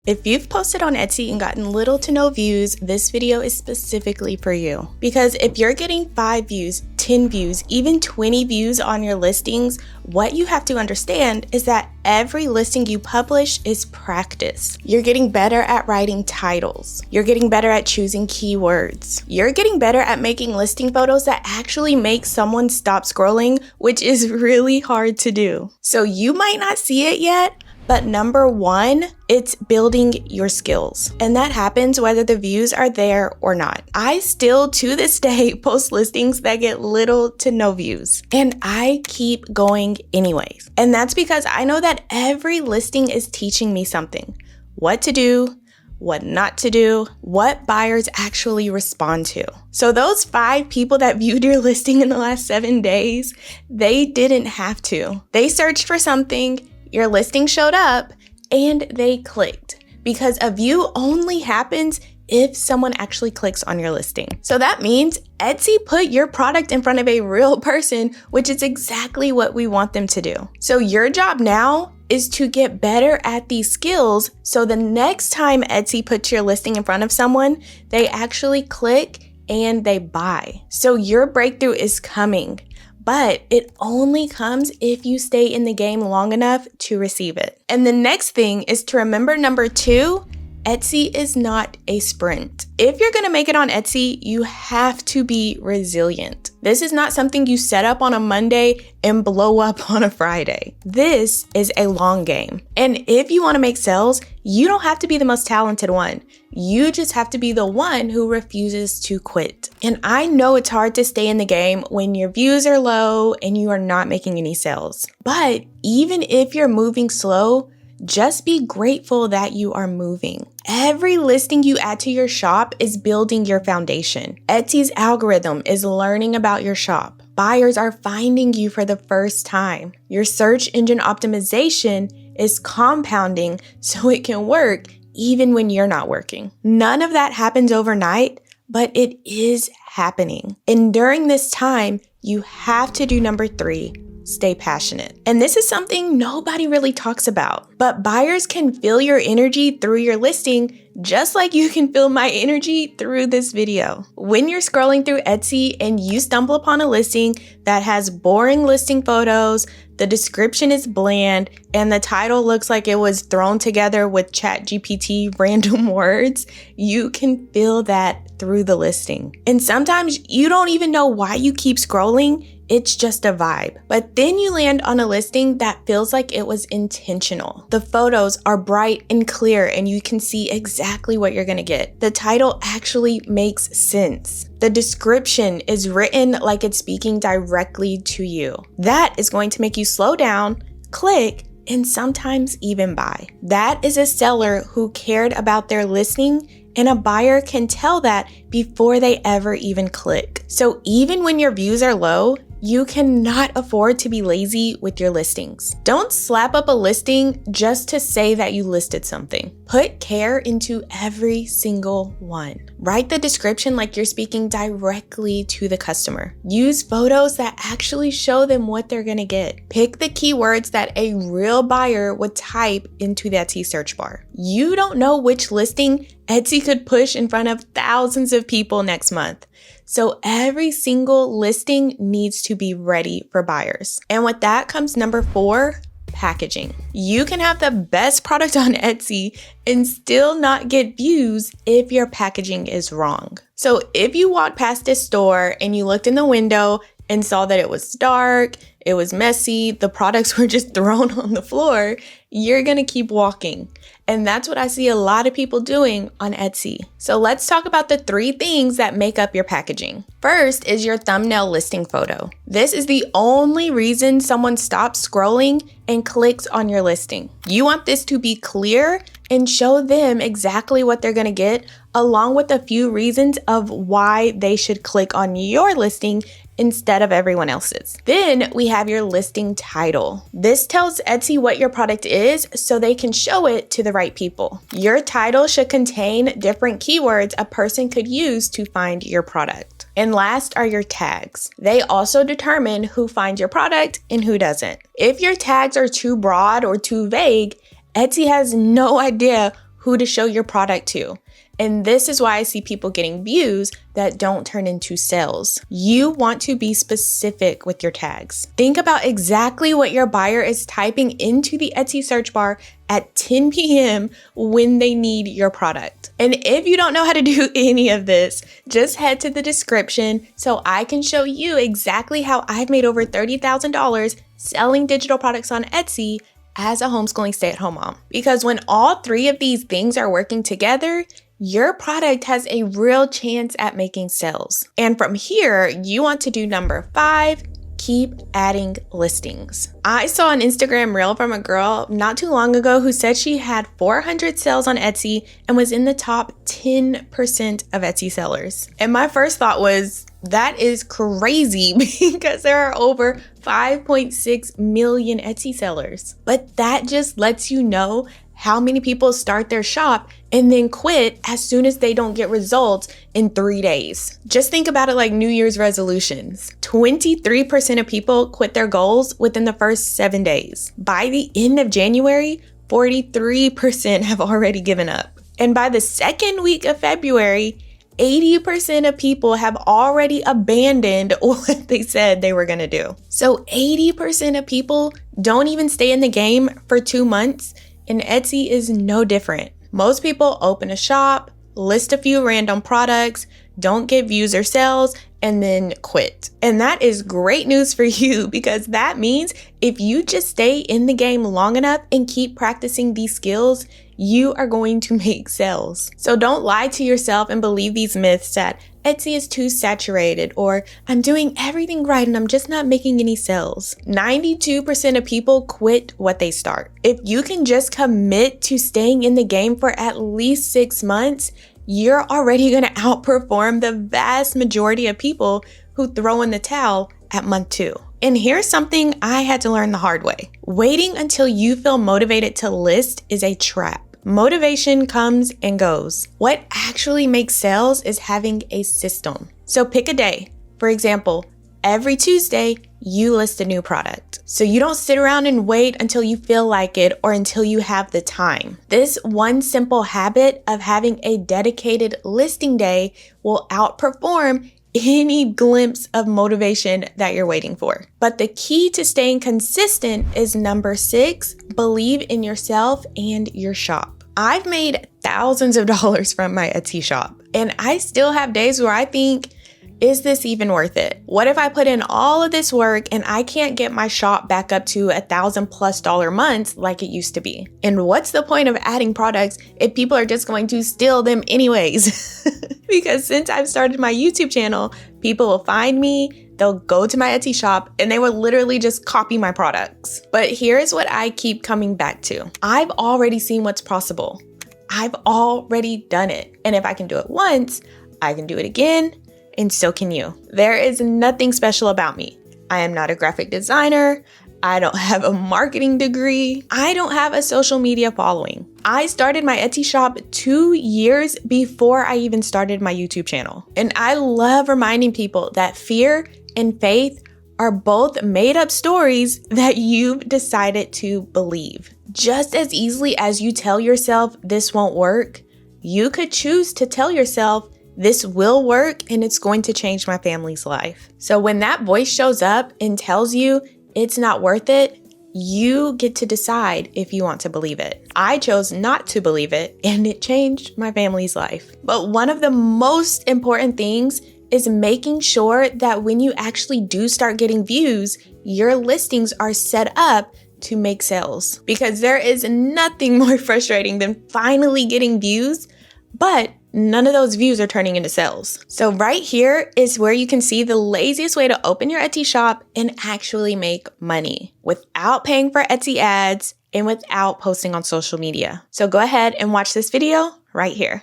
If you've posted on Etsy and gotten little to no views, this video is specifically for you. Because if you're getting 5 views, 10 views, even 20 views on your listings, what you have to understand is that every listing you publish is practice. You're getting better at writing titles. You're getting better at choosing keywords. You're getting better at making listing photos that actually make someone stop scrolling, which is really hard to do. So you might not see it yet, but number one, it's building your skills. And that happens whether the views are there or not. I still, to this day, post listings that get little to no views. And I keep going anyways. And that's because I know that every listing is teaching me something. What to do, what not to do, what buyers actually respond to. So those 5 people that viewed your listing in the last 7 days, they didn't have to. They searched for something, your listing showed up, and they clicked, because a view only happens if someone actually clicks on your listing. So that means Etsy put your product in front of a real person, which is exactly what we want them to do. So your job now is to get better at these skills, so the next time Etsy puts your listing in front of someone, they actually click and they buy. So your breakthrough is coming. But it only comes if you stay in the game long enough to receive it. And the next thing is to remember number 2, Etsy is not a sprint. If you're gonna make it on Etsy, you have to be resilient. This is not something you set up on a Monday and blow up on a Friday. This is a long game. And if you wanna make sales, you don't have to be the most talented one. You just have to be the one who refuses to quit. And I know it's hard to stay in the game when your views are low and you are not making any sales. But even if you're moving slow, just be grateful that you are moving. Every listing you add to your shop is building your foundation. Etsy's algorithm is learning about your shop. Buyers are finding you for the first time. Your search engine optimization is compounding so it can work even when you're not working. None of that happens overnight, but it is happening. And during this time, you have to do number 3. Stay passionate. And this is something nobody really talks about, but buyers can feel your energy through your listing just like you can feel my energy through this video. When you're scrolling through Etsy and you stumble upon a listing that has boring listing photos, the description is bland, and the title looks like it was thrown together with ChatGPT random words, you can feel that through the listing. And sometimes you don't even know why you keep scrolling. It's just a vibe. But then you land on a listing that feels like it was intentional. The photos are bright and clear and you can see exactly what you're gonna get. The title actually makes sense. The description is written like it's speaking directly to you. That is going to make you slow down, click, and sometimes even buy. That is a seller who cared about their listing, and a buyer can tell that before they ever even click. So even when your views are low, you cannot afford to be lazy with your listings. Don't slap up a listing just to say that you listed something. Put care into every single one. Write the description like you're speaking directly to the customer. Use photos that actually show them what they're gonna get. Pick the keywords that a real buyer would type into the Etsy search bar. You don't know which listing Etsy could push in front of thousands of people next month. So every single listing needs to be ready for buyers. And with that comes number 4, packaging. You can have the best product on Etsy and still not get views if your packaging is wrong. So if you walked past this store and you looked in the window and saw that it was dark, it was messy, the products were just thrown on the floor, you're gonna keep walking. And that's what I see a lot of people doing on Etsy. So let's talk about the 3 things that make up your packaging. First is your thumbnail listing photo. This is the only reason someone stops scrolling and clicks on your listing. You want this to be clear and show them exactly what they're gonna get, along with a few reasons of why they should click on your listing instead of everyone else's. Then we have your listing title. This tells Etsy what your product is so they can show it to the right people. Your title should contain different keywords a person could use to find your product. And last are your tags. They also determine who finds your product and who doesn't. If your tags are too broad or too vague, Etsy has no idea who to show your product to. And this is why I see people getting views that don't turn into sales. You want to be specific with your tags. Think about exactly what your buyer is typing into the Etsy search bar at 10 p.m. when they need your product. And if you don't know how to do any of this, just head to the description so I can show you exactly how I've made over $30,000 selling digital products on Etsy as a homeschooling stay-at-home mom. Because when all three of these things are working together, your product has a real chance at making sales. And from here, you want to do number 5, keep adding listings. I saw an Instagram reel from a girl not too long ago who said she had 400 sales on Etsy and was in the top 10% of Etsy sellers. And my first thought was, that is crazy because there are over 5.6 million Etsy sellers. But that just lets you know how many people start their shop and then quit as soon as they don't get results in 3 days. Just think about it like New Year's resolutions. 23% of people quit their goals within the first 7 days. By the end of January, 43% have already given up. And by the second week of February, 80% of people have already abandoned what they said they were gonna do. So 80% of people don't even stay in the game for 2 months, and Etsy is no different. Most people open a shop, list a few random products, don't get views or sales, and then quit. And that is great news for you because that means if you just stay in the game long enough and keep practicing these skills, you are going to make sales. So don't lie to yourself and believe these myths that Etsy is too saturated or I'm doing everything right and I'm just not making any sales. 92% of people quit what they start. If you can just commit to staying in the game for at least 6 months, you're already going to outperform the vast majority of people who throw in the towel at month 2. And here's something I had to learn the hard way. Waiting until you feel motivated to list is a trap. Motivation comes and goes. What actually makes sales is having a system. So pick a day. For example, every Tuesday, you list a new product. So you don't sit around and wait until you feel like it or until you have the time. This one simple habit of having a dedicated listing day will outperform any glimpse of motivation that you're waiting for. But the key to staying consistent is number 6, believe in yourself and your shop. I've made thousands of dollars from my Etsy shop, and I still have days where I think, is this even worth it? What if I put in all of this work and I can't get my shop back up to $1,000+ months like it used to be? And what's the point of adding products if people are just going to steal them anyways? Because since I've started my YouTube channel, people will find me, they'll go to my Etsy shop, and they will literally just copy my products. But here's what I keep coming back to. I've already seen what's possible. I've already done it. And if I can do it once, I can do it again. And so can you. There is nothing special about me. I am not a graphic designer. I don't have a marketing degree. I don't have a social media following. I started my Etsy shop 2 years before I even started my YouTube channel. And I love reminding people that fear and faith are both made up stories that you've decided to believe. Just as easily as you tell yourself this won't work, you could choose to tell yourself this will work and it's going to change my family's life. So when that voice shows up and tells you it's not worth it, you get to decide if you want to believe it. I chose not to believe it and it changed my family's life. But one of the most important things is making sure that when you actually do start getting views, your listings are set up to make sales. Because there is nothing more frustrating than finally getting views, but none of those views are turning into sales. So right here is where you can see the laziest way to open your Etsy shop and actually make money without paying for Etsy ads and without posting on social media. So go ahead and watch this video right here.